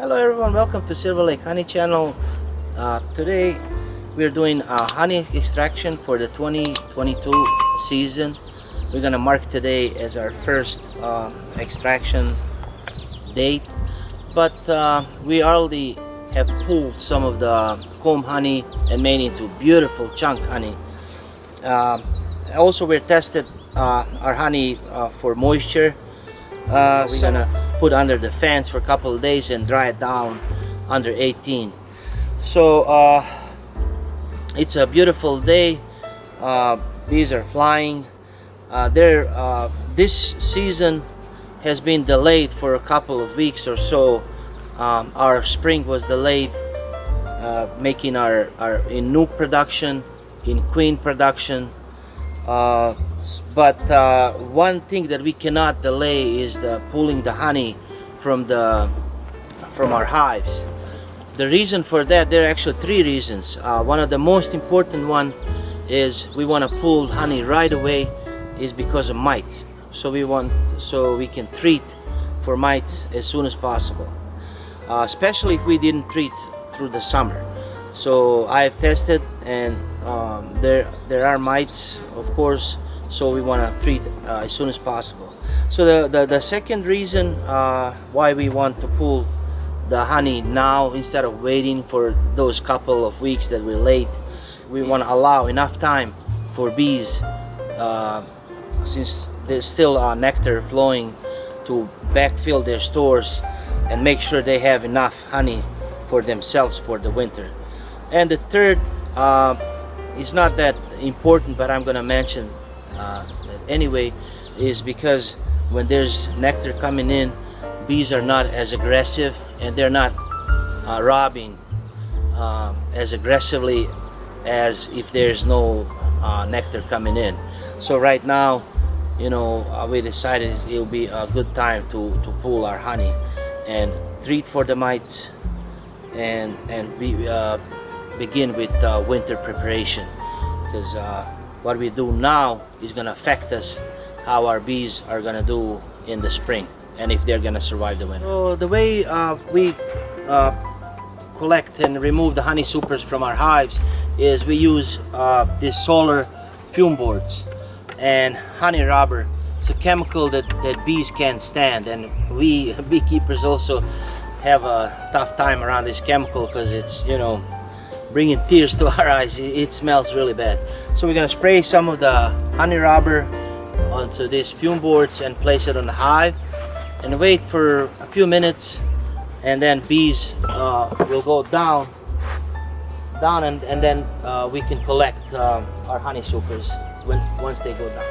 Hello everyone, welcome to Silver Lake Honey Channel. Today we're doing honey extraction for the 2022 season. We're gonna mark today as our first extraction date, but we already have pulled some of the comb honey and made into beautiful chunk honey. Also, we're tested our honey for moisture. We're gonna put under the fans for a couple of days and dry it down under 18. So it's a beautiful day. Bees are flying. This season has been delayed for a couple of weeks or so. Our spring was delayed, making our in nuke production, in queen production. But one thing that we cannot delay is the pulling the honey from our hives. The reason for that, there are actually three reasons. One of the most important one is we want to pull honey right away is because of mites. So we can treat for mites as soon as possible, especially if we didn't treat through the summer. So I've tested, and there are mites, of course, so we want to treat as soon as possible. So the second reason why we want to pull the honey now instead of waiting for those couple of weeks that we're late, we want to allow enough time for bees, since there's still nectar flowing, to backfill their stores and make sure they have enough honey for themselves for the winter. And the third is not that important, but I'm gonna mention that anyway, is because when there's nectar coming in, bees are not as aggressive, and they're not robbing as aggressively as if there's no nectar coming in. So right now, we decided it'll be a good time to pull our honey and treat for the mites, and we begin with winter preparation, because what we do now is going to affect us how our bees are going to do in the spring, and if they're going to survive the winter. So the way we collect and remove the honey supers from our hives is we use these solar fume boards and honey robber. It's a chemical that bees can't stand, and we beekeepers also have a tough time around this chemical because it's bringing tears to our eyes. It smells really bad. So we're gonna spray some of the honey robber onto these fume boards and place it on the hive and wait for a few minutes, and then bees will go down and then we can collect our honey supers once they go down.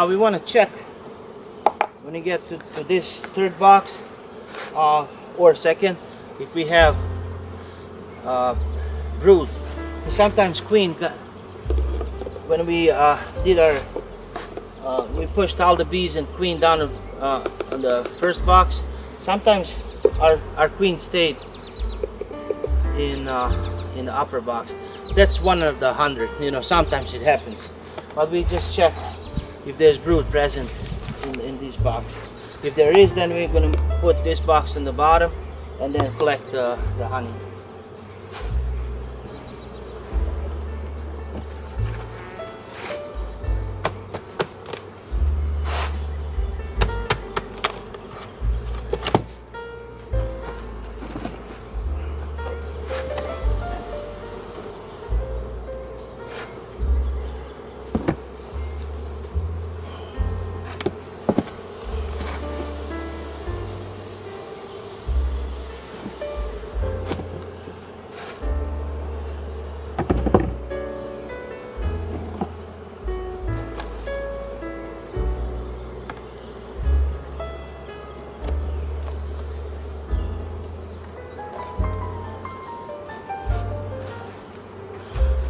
We want to check when you get to this third box or second, if we have brood. Sometimes queen, when we did we pushed all the bees and queen down on the first box, sometimes our queen stayed in the upper box. That's one of the 100. You know, sometimes it happens, but we just check if there's brood present in this box. If there is, then we're gonna put this box in the bottom and then collect the honey.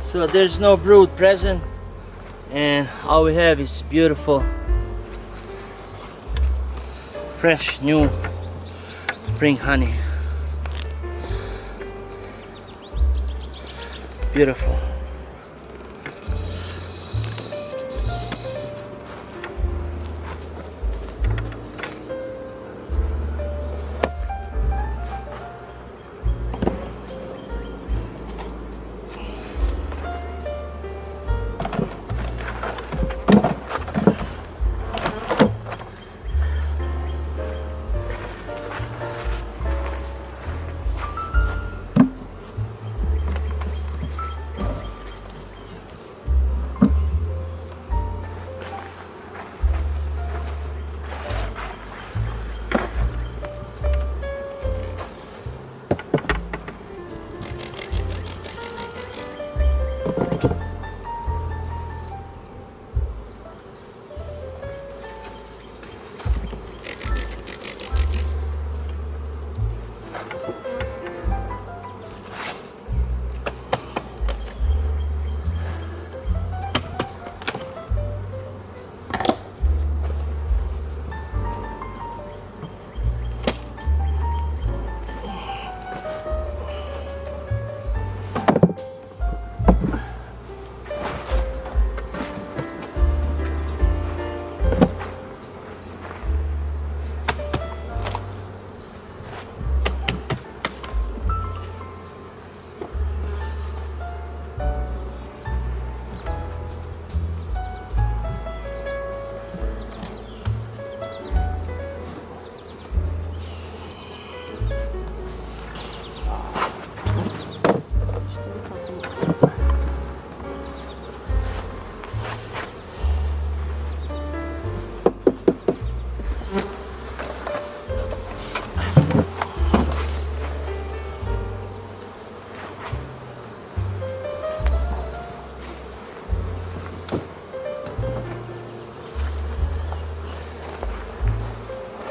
So there's no brood present, and all we have is beautiful, fresh, new spring honey. Beautiful.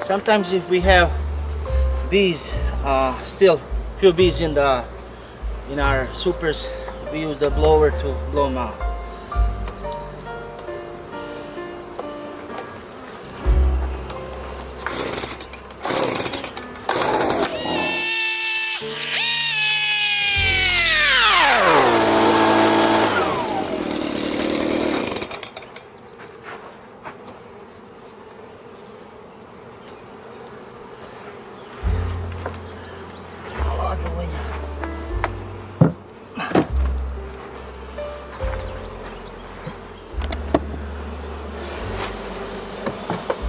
Sometimes if we have bees, still few bees in our supers, we use the blower to blow them out.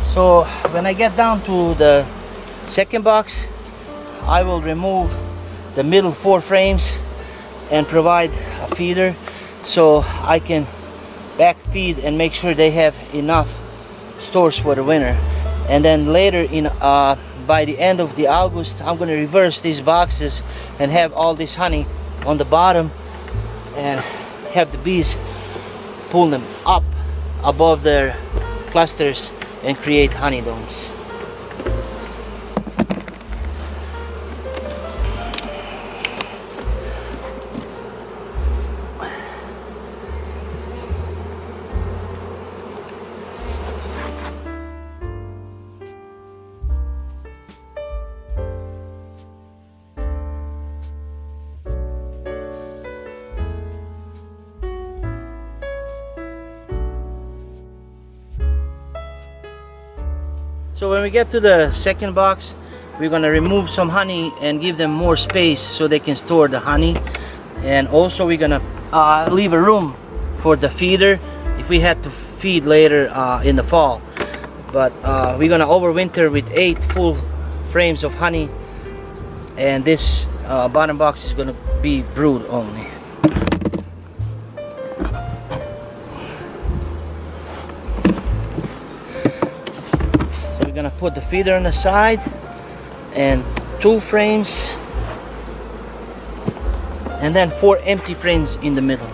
So when I get down to the second box, I will remove the middle 4 frames and provide a feeder so I can back feed and make sure they have enough stores for the winter. And then later by the end of the August, I'm going to reverse these boxes and have all this honey on the bottom and have the bees pull them up above their clusters and create honey domes. So when we get to the second box, we're gonna remove some honey and give them more space so they can store the honey. And also we're gonna leave a room for the feeder if we had to feed later in the fall. But we're gonna overwinter with 8 full frames of honey, and this bottom box is gonna be brood only. So we're gonna put the feeder on the side and 2 frames, and then 4 empty frames in the middle.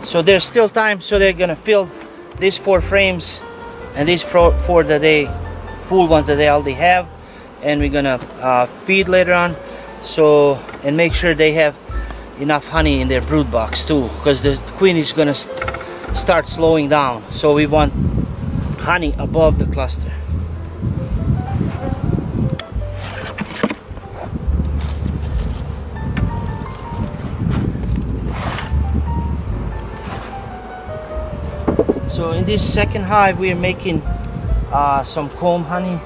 So there's still time, so they're gonna fill these 4 frames and these 4 that they full ones that they already have, and we're gonna feed later on. So, and make sure they have enough honey in their brood box too, because the queen is gonna start slowing down. So we want honey above the cluster. So in this second hive we are making some comb honey.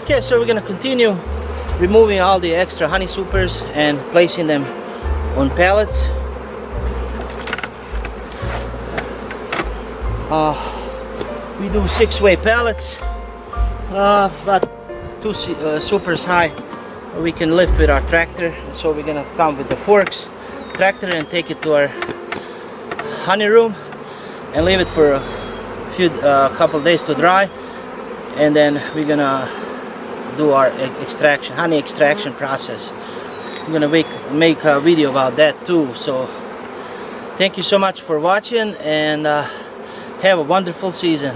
Okay, so we're gonna continue removing all the extra honey supers and placing them on pallets. We do 6-way pallets, but 2 supers high we can lift with our tractor. So we're gonna come with the forks, tractor, and take it to our honey room and leave it for a couple days to dry, and then we're gonna do our extraction, honey extraction process. I'm gonna make a video about that too. So thank you so much for watching, and have a wonderful season.